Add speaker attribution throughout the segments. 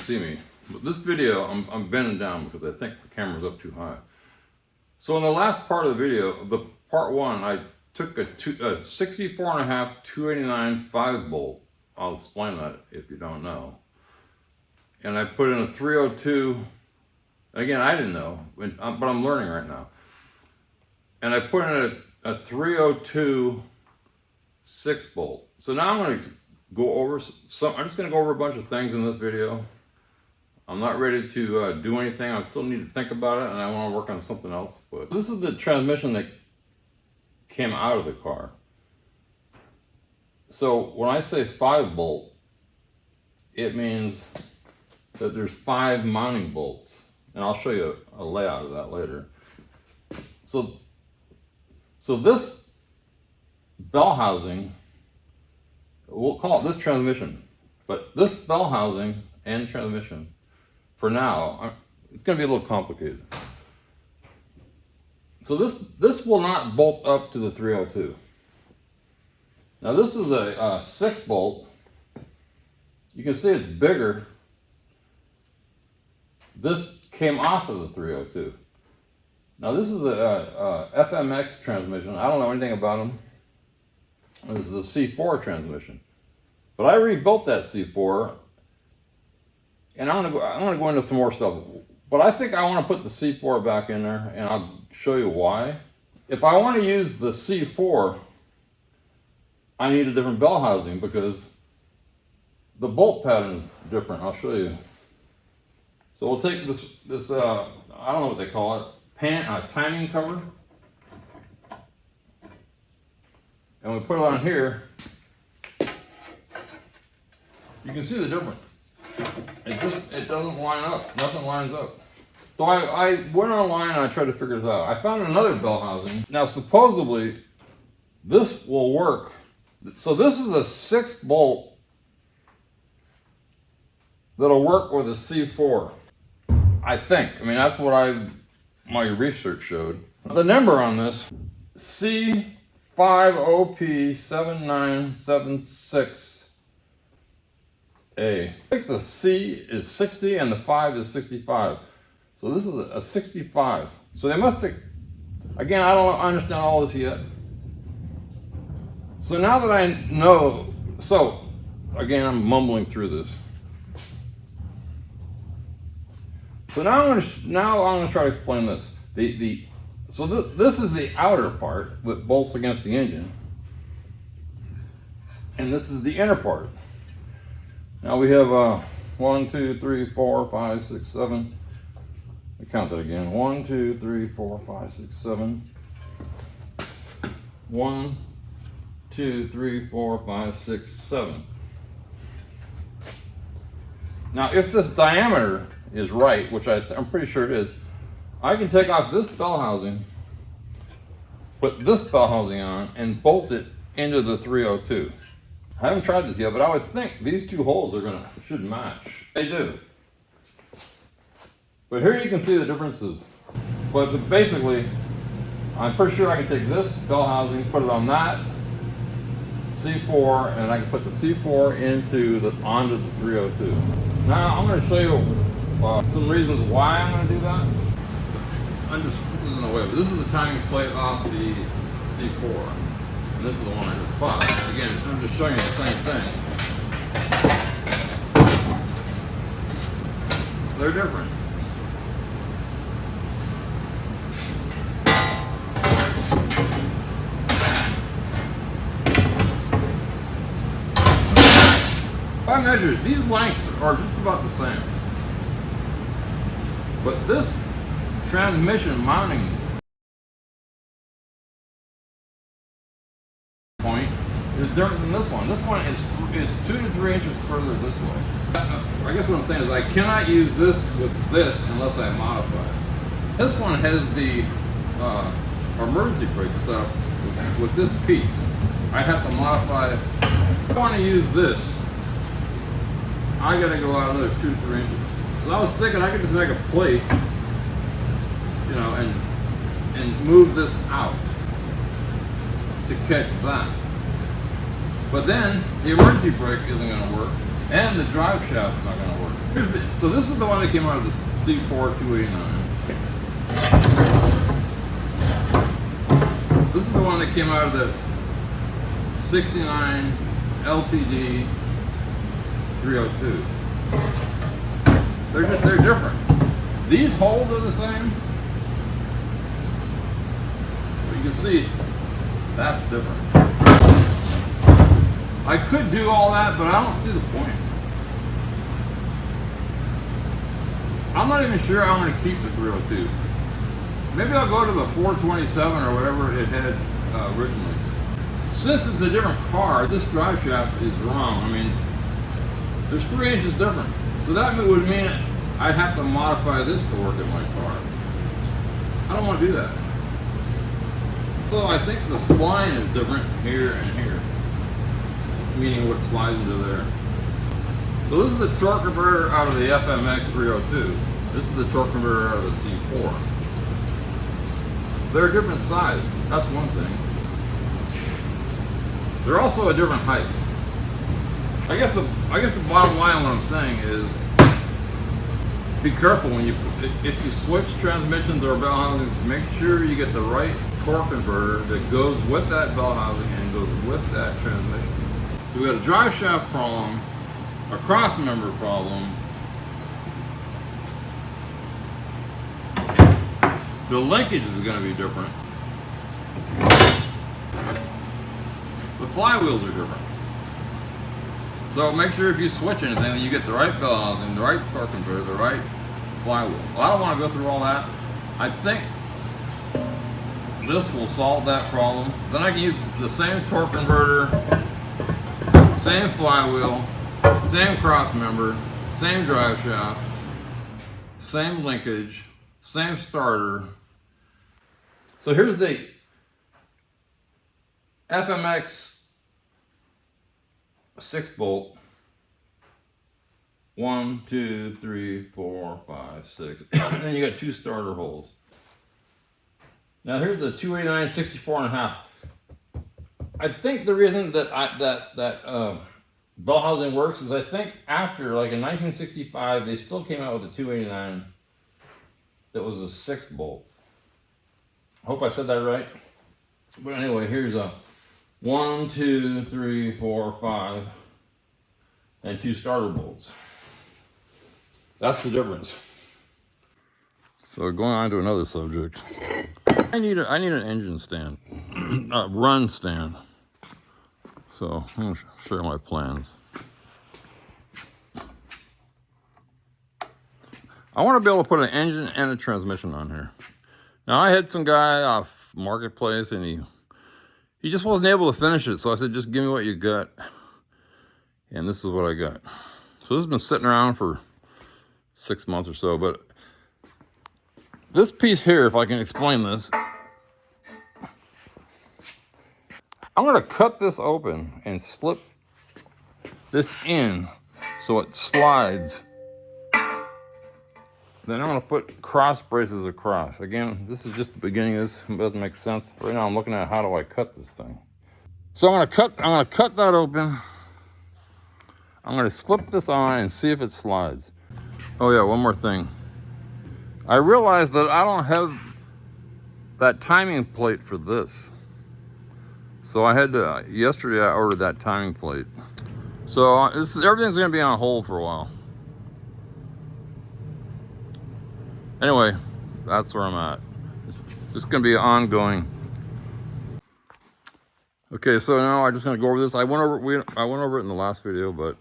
Speaker 1: see me. But this video, I'm bending down because I think the camera's up too high. So in the last part of the video, the part one, I took a 64.5 289 5 bolt. I'll explain that if you don't know. And I put in a 302. Again, I didn't know, but I'm learning right now. And I put in a 302 6 bolt. So now I'm going to go over some. I'm just going to go over a bunch of things in this video. I'm not ready to do anything. I still need to think about it, and I want to work on something else. But this is the transmission that came out of the car. So when I say 5 bolt, it means that there's 5 mounting bolts, and I'll show you a layout of that later. So this bell housing, we'll call it this transmission, but this bell housing and transmission, for now, it's going to be a little complicated. So this will not bolt up to the 302. Now this is a 6 bolt. You can see it's bigger. This came off of the 302. Now this is a FMX transmission. I don't know anything about them. This is a C4 transmission. But I rebuilt that C4, and I'm gonna go into some more stuff. But I think I want to put the C4 back in there, and I'll show you why. If I want to use the C4, I need a different bell housing because the bolt pattern is different. I'll show you. So we'll take this I don't know what they call it, timing cover, and we put it on here. You can see the difference. It doesn't line up. Nothing lines up. So I went online and I tried to figure this out. I found another bell housing. Now supposedly this will work. So this is a 6 bolt that'll work with a C4. I think. I mean, that's what my research showed. The number on this, C50P7976A. I think the C is 60 and the 5 is 65. So this is a 65. So they must have, again, I don't understand all this yet. So now that I know, so again, I'm mumbling through this. So now I'm going to try to explain this. So this is the outer part that bolts against the engine, and this is the inner part. Now we have 1, 2, 3, 4, 5, 6, 7. Let me count that again. 1, 2, 3, 4, 5, 6, 7. 1, 2, 3, 4, 5, 6, 7. Now, if this diameter is right, which I'm pretty sure it is, I can take off this bell housing, put this bell housing on, and bolt it into the 302. I haven't tried this yet, but I would think these two holes should match. They do. But here you can see the differences. But basically, I'm pretty sure I can take this bell housing, put it on that C4, and I can put the C4 onto the 302. Now I'm going to show you some reasons why I'm going to do that. So this isn't the way, but this is the timing plate off the C4. And this is the one I just bought. Again, I'm just showing you the same thing. They're different. If I measure, these lengths are just about the same. But this transmission mounting point is different than this one. This one is 2 to 3 inches further this way. I guess what I'm saying is I cannot use this with this unless I modify it. This one has the emergency brake set up with this piece. I have to modify it. If I want to use this, I gotta go out another 2 to 3 inches. So I was thinking I could just make a plate, you know, and move this out to catch that. But then the emergency brake isn't going to work. And the drive shaft's not going to work. So this is the one that came out of the C4 289. This is the one that came out of the 69 LTD 302. They're different. These holes are the same. But you can see that's different. I could do all that, but I don't see the point. I'm not even sure I'm going to keep the 302. Maybe I'll go to the 427 or whatever it had originally. Since it's a different car, this drive shaft is wrong. I mean, there's 3 inches difference. So that would mean I'd have to modify this to work in my car. I don't want to do that. So I think the spline is different here and here, meaning what slides into there. So this is the torque converter out of the FMX 302. This is the torque converter out of the C4. They're a different size. That's one thing. They're also a different height. I guess the bottom line what I'm saying is be careful when if you switch transmissions or bell housings, make sure you get the right torque converter that goes with that bell housing and goes with that transmission. So we got a drive shaft problem, a cross member problem, the linkage is going to be different, the flywheels are different. So make sure if you switch anything that you get the right bell housing, the right torque converter, the right flywheel. Well, I don't want to go through all that. I think this will solve that problem. Then I can use the same torque converter, same flywheel, same cross member, same drive shaft, same linkage, same starter. So here's the FMX 6-bolt. 1, 2, 3, 4, 5, 6. And then you got 2 starter holes. Now here's the 289 64.5. I think the reason that bell housing works is I think after, like in 1965, they still came out with a 289 that was a 6-bolt. I hope I said that right. But anyway, here's a 1, 2, 3, 4, 5, and 2 starter bolts. That's the difference. So going on to another subject. I need an engine stand, a run stand. So I'm going to share my plans. I want to be able to put an engine and a transmission on here. Now I had some guy off Marketplace and he just wasn't able to finish it. So I said, just give me what you got. And this is what I got. So this has been sitting around for 6 months or so, but this piece here, if I can explain this, I'm going to cut this open and slip this in so it slides. Then I'm going to put cross braces across. Again, this is just the beginning of this. It doesn't make sense. Right now I'm looking at how do I cut this thing. So I'm going to cut that open. I'm going to slip this on and see if it slides. Oh yeah, one more thing. I realized that I don't have that timing plate for this. So I had to, yesterday I ordered that timing plate. So everything's gonna be on hold for a while. Anyway, that's where I'm at. It's just gonna be ongoing. Okay, so now I'm just gonna go over this. I went over it in the last video, but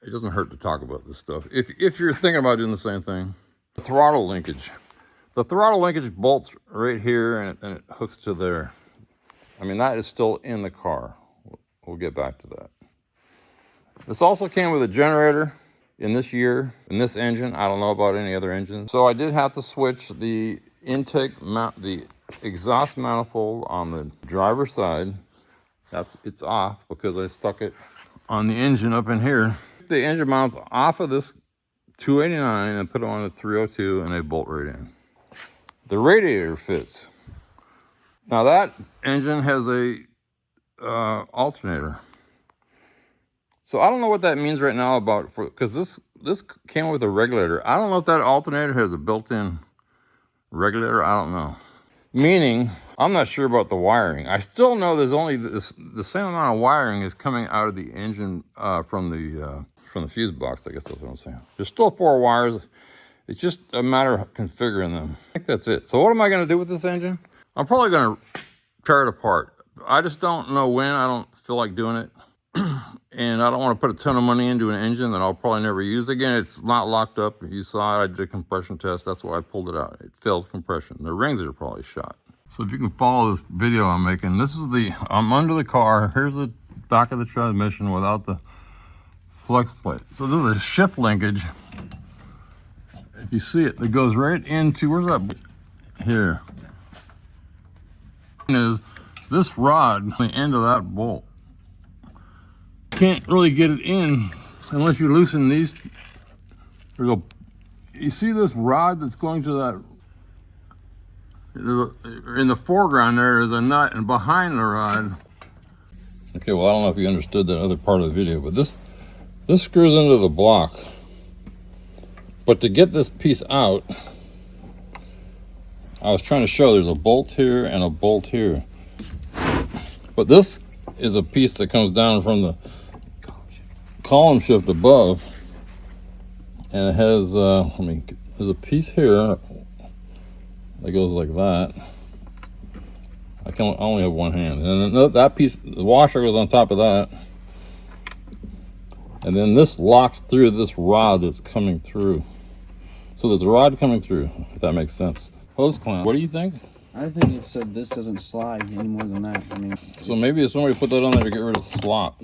Speaker 1: it doesn't hurt to talk about this stuff. If you're thinking about doing the same thing. The throttle linkage. The throttle linkage bolts right here and it hooks to there. I mean, that is still in the car. We'll get back to that. This also came with a generator in this year, in this engine. I don't know about any other engine. So I did have to switch the intake mount, the exhaust manifold on the driver's side. It's off because I stuck it on the engine up in here. The engine mounts off of this 289 and put it on the 302 and they bolt right in. The radiator fits. Now that engine has a alternator. So I don't know what that means right now about, because this came with a regulator. I don't know if that alternator has a built-in regulator. I don't know. Meaning, I'm not sure about the wiring. I still know there's only the same amount of wiring is coming out of the engine from the fuse box. I guess that's what I'm saying. There's still 4 wires. It's just a matter of configuring them. I think that's it. So what am I going to do with this engine? I'm probably going to tear it apart. I just don't know when. I don't feel like doing it. And I don't want to put a ton of money into an engine that I'll probably never use again. It's not locked up. You saw it. I did a compression test. That's why I pulled it out. It failed compression. The rings are probably shot. So if you can follow this video I'm making, this is I'm under the car. Here's the back of the transmission without the flex plate. So this is a shift linkage. If you see it, it goes right into, where's that? Here. Is this rod, the end of that bolt. Can't really get it in unless you loosen these. You see this rod that's going to that, in the foreground there is a nut, and behind the rod. Okay, well I don't know if you understood that other part of the video, but this screws into the block. But to get this piece out, I was trying to show there's a bolt here and a bolt here. But this is a piece that comes down from the column shift above, and it has there's a piece here that goes like that. I only have one hand, and then that piece, the washer goes on top of that, and then this locks through this rod that's coming through. So there's a rod coming through, if that makes sense. Hose clamp. What do you think?
Speaker 2: I think it said this doesn't slide any more than that. I mean,
Speaker 1: so maybe if somebody put that on there to get rid of slop.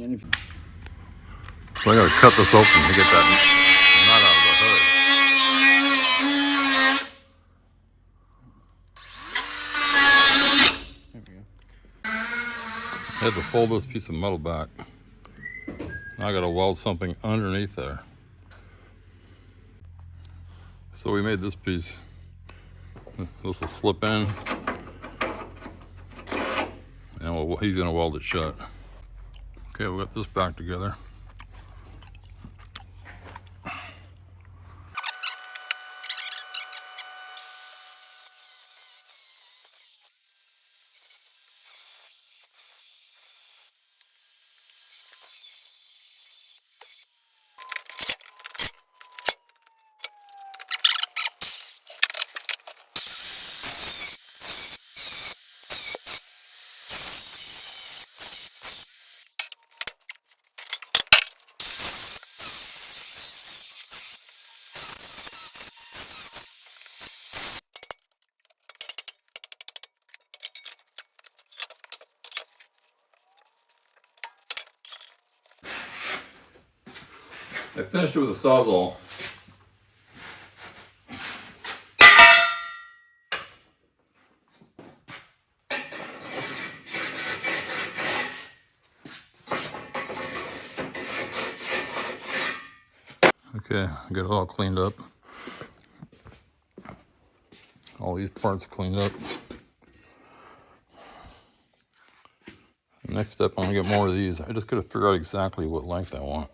Speaker 1: So I gotta cut this open to get that nut out of the hood.
Speaker 2: There we go.
Speaker 1: I had to fold this piece of metal back. Now I gotta weld something underneath there. So we made this piece. This will slip in, and he's gonna weld it shut. Okay, we got this back together. I finished it with a Sawzall. Okay, I got it all cleaned up. All these parts cleaned up. Next step, I'm gonna get more of these. I just gotta figure out exactly what length I want.